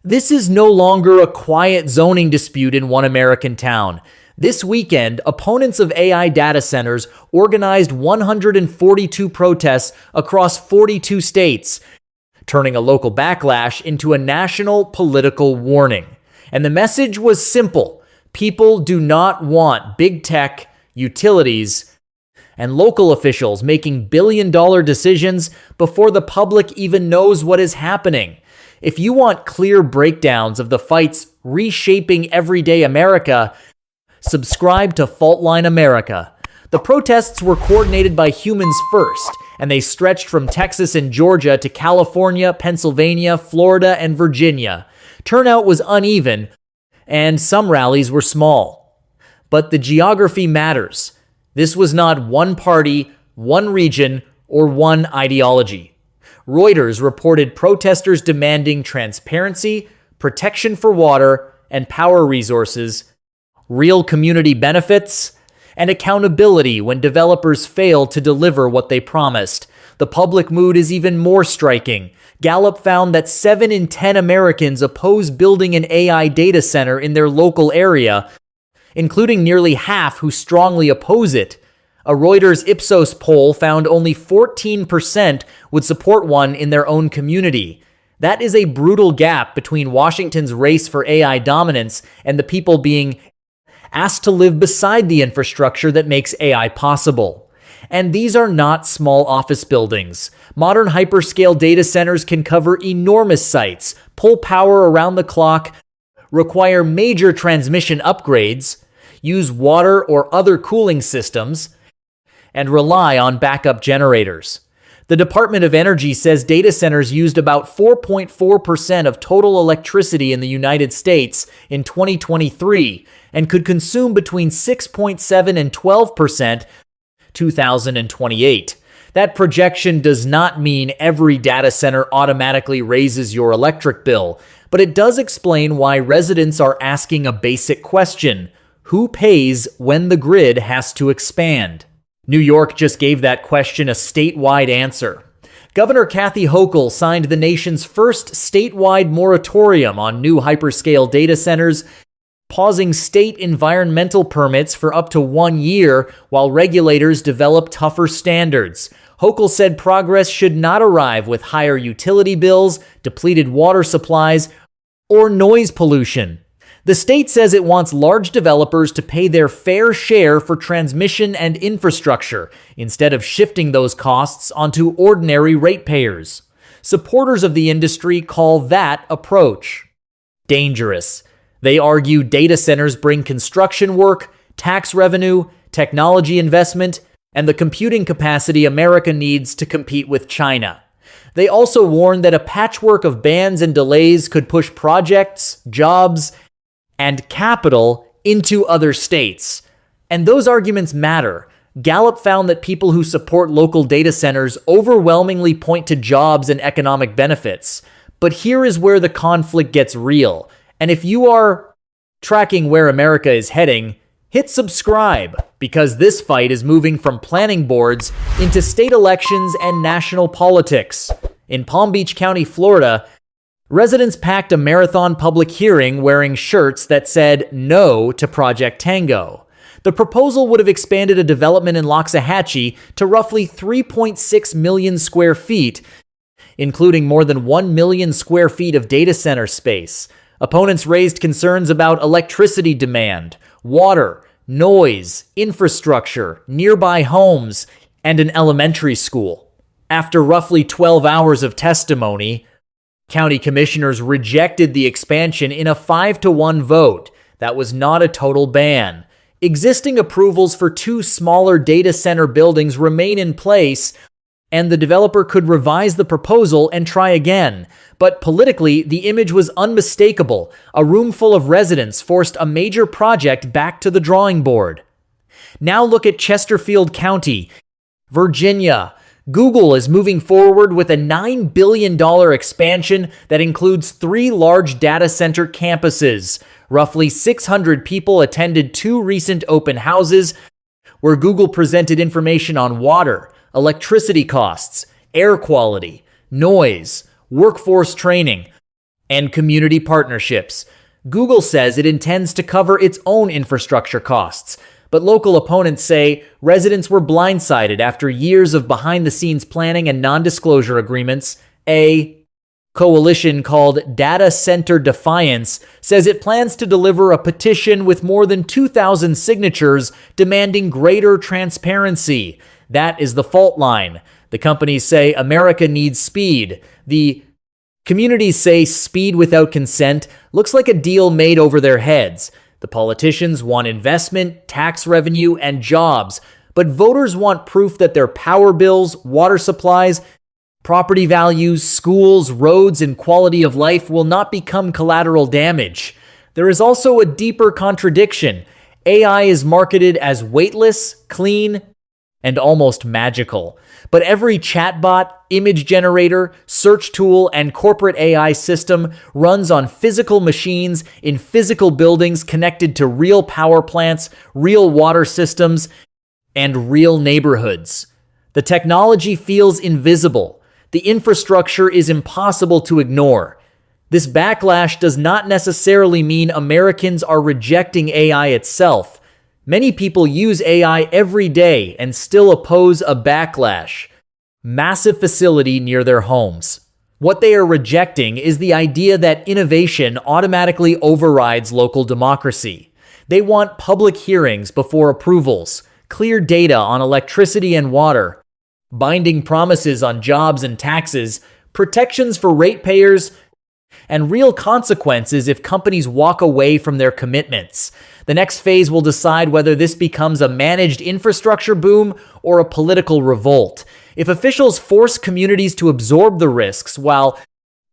This is no longer a quiet zoning dispute in one American town. This weekend, opponents of AI data centers organized 142 protests across 42 states, turning a local backlash into a national political warning. And the message was simple. People do not want big tech, utilities, and local officials making billion-dollar decisions before the public even knows what is happening. If you want clear breakdowns of the fights reshaping everyday America, subscribe to Faultline America. The protests were coordinated by Humans First, and they stretched from Texas and Georgia to California, Pennsylvania, Florida, and Virginia. Turnout was uneven, and some rallies were small. But the geography matters. This was not one party, one region, or one ideology. Reuters reported protesters demanding transparency, protection for water and power resources, real community benefits, and accountability when developers fail to deliver what they promised. The public mood is even more striking. Gallup found that 7 in 10 Americans oppose building an AI data center in their local area, including nearly half who strongly oppose it. A Reuters Ipsos poll found only 14% would support one in their own community. That is a brutal gap between Washington's race for AI dominance and the people being asked to live beside the infrastructure that makes AI possible. And these are not small office buildings. Modern hyperscale data centers can cover enormous sites, pull power around the clock, require major transmission upgrades, use water or other cooling systems, and rely on backup generators. The Department of Energy says data centers used about 4.4% of total electricity in the United States in 2023 and could consume between 6.7 and 12% 2028. That projection does not mean every data center automatically raises your electric bill, but it does explain why residents are asking a basic question: who pays when the grid has to expand? New York just gave that question a statewide answer. Governor Kathy Hochul signed the nation's first statewide moratorium on new hyperscale data centers, pausing state environmental permits for up to 1 year while regulators develop tougher standards. Hochul said progress should not arrive with higher utility bills, depleted water supplies, or noise pollution. The state says it wants large developers to pay their fair share for transmission and infrastructure, instead of shifting those costs onto ordinary ratepayers. Supporters of the industry call that approach dangerous. They argue data centers bring construction work, tax revenue, technology investment, and the computing capacity America needs to compete with China. They also warn that a patchwork of bans and delays could push projects, jobs, and capital into other states. And those arguments matter. Gallup found that people who support local data centers overwhelmingly point to jobs and economic benefits. But here is where the conflict gets real. And if you are tracking where America is heading, hit subscribe, because this fight is moving from planning boards into state elections and national politics. In Palm Beach County, Florida, residents packed a marathon public hearing wearing shirts that said no to Project Tango. The proposal would have expanded a development in Loxahatchee to roughly 3.6 million square feet, including more than 1 million square feet of data center space. Opponents raised concerns about electricity demand, water, noise, infrastructure, nearby homes, and an elementary school. After roughly 12 hours of testimony, county commissioners rejected the expansion in a 5-1 vote. That was not a total ban. Existing approvals for 2 smaller data center buildings remain in place, and the developer could revise the proposal and try again. But politically, the image was unmistakable. A room full of residents forced a major project back to the drawing board. Now look at Chesterfield County, Virginia. Google is moving forward with a $9 billion expansion that includes 3 large data center campuses. Roughly 600 people attended 2 recent open houses where Google presented information on water, electricity costs, air quality, noise, workforce training, and community partnerships. Google says it intends to cover its own infrastructure costs, but local opponents say residents were blindsided after years of behind-the-scenes planning and non-disclosure agreements. A coalition called Data Center Defiance says it plans to deliver a petition with more than 2,000 signatures demanding greater transparency. That is the Faultline. The companies say America needs speed. The communities say speed without consent looks like a deal made over their heads. The politicians want investment, tax revenue, and jobs, but voters want proof that their power bills, water supplies, property values, schools, roads, and quality of life will not become collateral damage. There is also a deeper contradiction. AI is marketed as weightless, clean, and almost magical. But every chatbot, image generator, search tool, and corporate AI system runs on physical machines in physical buildings connected to real power plants, real water systems, and real neighborhoods. The technology feels invisible. The infrastructure is impossible to ignore. This backlash does not necessarily mean Americans are rejecting AI itself. Many people use AI every day and still oppose a backlash. Massive facility near their homes. What they are rejecting is the idea that innovation automatically overrides local democracy. They want public hearings before approvals, clear data on electricity and water, binding promises on jobs and taxes, protections for ratepayers, and real consequences if companies walk away from their commitments. The next phase will decide whether this becomes a managed infrastructure boom or a political revolt. If officials force communities to absorb the risks while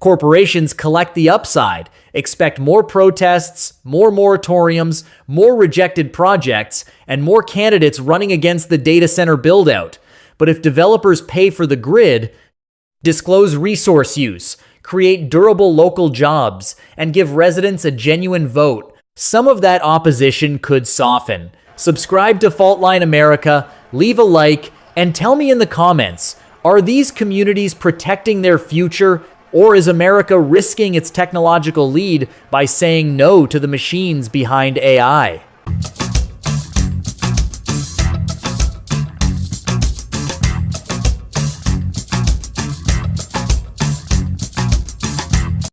corporations collect the upside, expect more protests, more moratoriums, more rejected projects, and more candidates running against the data center build-out. But if developers pay for the grid, disclose resource use, create durable local jobs, and give residents a genuine vote, some of that opposition could soften. Subscribe to Faultline America, leave a like, and tell me in the comments, are these communities protecting their future, or is America risking its technological lead by saying no to the machines behind AI?